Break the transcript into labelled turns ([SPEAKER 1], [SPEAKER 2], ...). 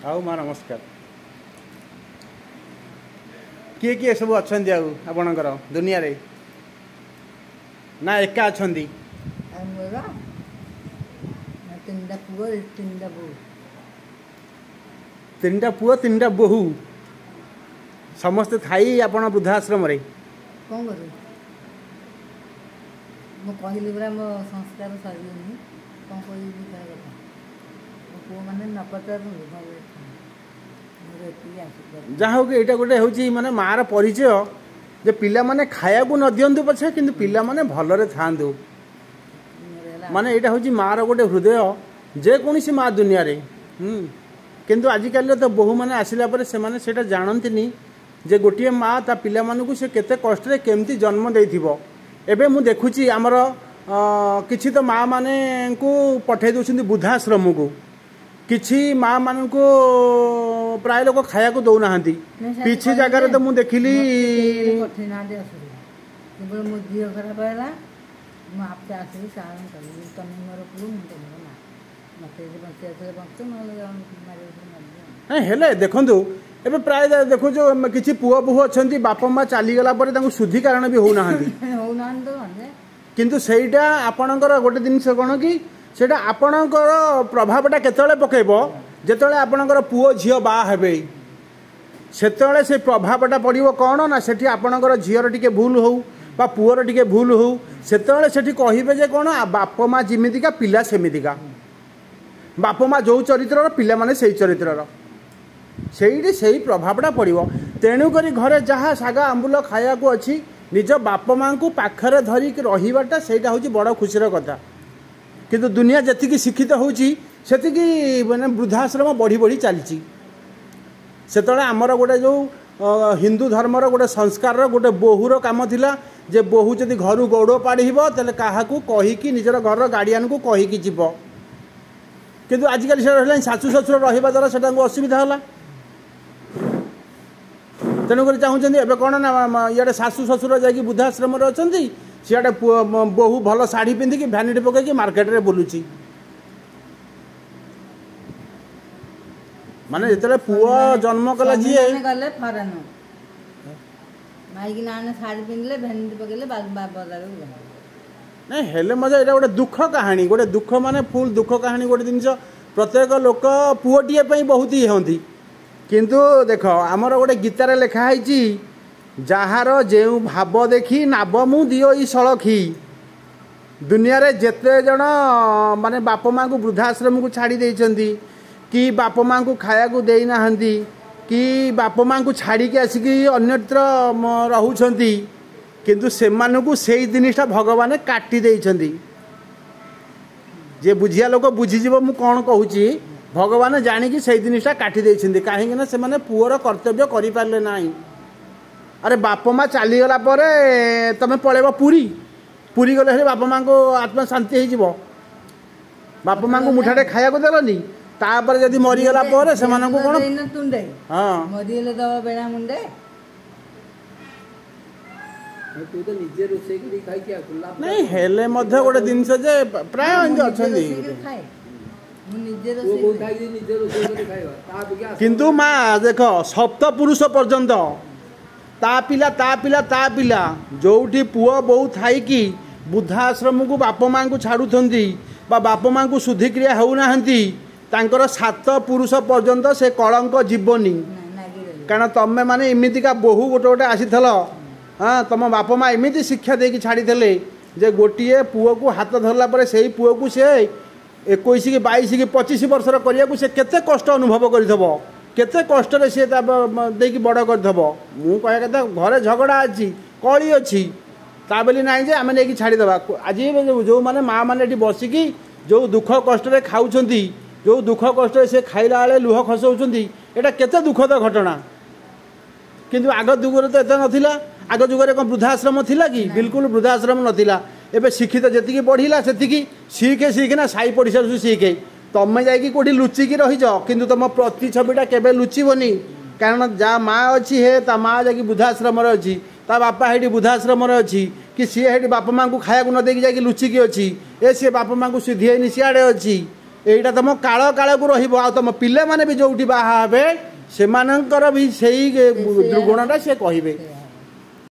[SPEAKER 1] आउ माँ नमस्कार। किए किए सब अच्छा आपणकर दुनिया रे ना एका अच्छा तीन टा पुओ तीन टा बोहू समस्ते थाई आपण वृद्धाश्रम रे
[SPEAKER 2] कौन करूँ मो कहली पूरा मो संस्कार सर कौन कह कथा मो पुओ मैंने न पचार
[SPEAKER 1] जहाँ हो कि यहाँ गोटे हूँ माने मार परिचय जे पिला माने खाया को न दिंतु पछे किंतु पिला माने भलरे थांतु माने यहाँ हूँ मार गोटे हृदय जेकोसी माँ दुनिया रे किंतु आजिकल तो बहु मैंने आसला से माने सेटा जानती जे गोटे माँ ता पिला मानकु से केते कष्ट रे केमती जन्म देथिबो। एबे मु देखुची आमर किछि तो माँ माने को पठे दउछन्ती वृद्धाश्रम को किछि माँ मान को प्राय लोक खाया को दौ नाहंती पिछि जगह तो मु देखिली
[SPEAKER 2] पठे ना दे असुर केवल मो दियो खराब हैला मु आपते आसी सारण करी तमे मोर पुओ मु तमरो ना मते जे पंचायत रे बंत न मारे
[SPEAKER 1] हेले देखंतु एबे प्राय देखो जो किछि पुओ बहु अछंती बापा माँ चली गला परे तांको शुद्धिकरण भी हो नाहंती किंतु सेटा आपणकर गोटे जिनिस कोन कि सेटा आपणकर प्रभावटा केतळे पकेबो जेतळे आपणकर पुओ झियो बा हेबे सेतळे से प्रभावटा पड़िबो कोन ना सेठी आपणकर झियर टिके भूल हो बा पुओर टिके भूल हो सेतळे सेठी कहिबे जे कोन बापा माँ जिमितिका पिला सेमितिका बापा माँ जो चरित्रर पिला माने सेई चरित्रर से प्रभावटा पड़ो तेणुक घरे जहाँ सागा आंबुल खाया को अच्छी निज बाप माँ को पाखरे धरिक रहीबाटा सेटा हूँ बड़ खुशीर कथा किंतु दुनिया जी शिक्षित होती माने वृद्धाश्रम बढ़ी बढ़ी चली से आमर गोटे जो हिंदू धर्मर गोटे संस्कार गोटे बोहूर काम थिला जे बोहू जदि घर गौड़ पाड़ब तेल क्या कहीकि निजर घर गार्डियन को कहीकि जीव किंतु आजिकल से शाशु शशुर रहा द्वारा से असुविधा है तेणुक चाहते एवं कौन ना इे शाशु शशुर जा वृद्धाश्रम अच्छा सियाड़े बहु भल शाढ़ी पिंधिकी भैनिटी पकईकि मार्केट रे बुलुची माने जिते पुओ जन्म कला जी
[SPEAKER 2] गले फरन माइक ना शाढ़ी पिंधले भैनिटी पकईले बाजार
[SPEAKER 1] नहीं हेले मजा ये गोटे दुख कहानी गोटे दुख माने फुल दुख कहानी गोटे जिनस प्रत्येक लोक पुओटीए बहुत ही होती किंतु देख आमर गोटे गीतार लिखाई जार जो भाव देखी नाब मु दियो ई सड़खी दुनिया रे जेते जन माने बाप माँ को वृद्धाश्रम को छाड़ी देइछंती कि बाप माँ को खाया को देई नाहंती कि बाप माँ को छाड़ी के आसिकी अन्यत्र रहुछंती किंतु सेमानकु सेई जिनिसटा भगवान काटी देइछंती जे बुझिया लोक बुझीजीव मु कौन कहूची भगवान जानिकी से जिनिसटा काटी देइछंती काहेकि ना से माने पुओर कर्तव्य करि पारले नाही। अरे बाप माँ चलीगला तमें पलैब पुरी पुरी गले बाप माँ को आत्मा शांति हो बाप माँ को मुठाटे खाया को देलनी तापर जदि मरीगला से कौन हाँ
[SPEAKER 2] मरीगले दब बेड़ा मुंडे
[SPEAKER 1] नहीं हेले मध्य गोटे जिनस जे प्राय अच्छी किंतु माँ देख सप्त पुरुष पर्यंत ता पिला जोठी पुओ बहु थाई कि वृद्धाश्रम को बाप माँ को छाड़ुंट बाप माँ को शुद्धिक्रिया होना तांकर 7 पुरुष पर्यंत से कलंक जीवनी कारण तमें माने इमितिका बहु गोटे गोटे आसी हाँ तुम बाप माँ एमती शिक्षा देकी छाड़ी जे गोटे पुओ को हाथ धरला पर से पुओ को से 21 कि 22 कि 25 वर्षर करने से केते कष्ट अनुभव करथबो केते कष्ट रे से देकी बड़ करथबो मु कहे कथा घरे झगड़ा अच्छी कली अच्छी ता बोली नाई जे आमे नेकी छाड़ी दबा आज जो माने माँ माने एठी बसिकी जो दुख कष्ट रे खाउछंती जो दुख कष्ट से खाइला बेले लुह खसौछंती एटा केते दुखद घटना किंतु आग जुगर तो एत नथिला आग जुगर कौन वृद्धाश्रम थिला कि बिल्कुल वृद्धाश्रम नथिला एबे शिक्षित जेतिकी बढ़िला सेतिकी शिखे शिखना साई पड़िशा शिखे तमें जाकि कौटी लुचिकी रहीच किंतु तुम प्रतिछविटा केबे लुचिबनी कारण जा माँ अच्छी हे ता माँ जाकि वृद्धाश्रम अच्छी ता बापा हेटी वृद्धाश्रम अच्छी कि सी हेटी बापा माँ को खाया न देकी जाकि लुचिकी अच्छी ए सी बापा माँ को सीधी सियाड़े अच्छी एटा तुम काल काल को रहिबो आ तुम पिले माने भी जोठी बाहा हेबे सेमानंकर भी सेही दुर्गुणटा से कहिबे।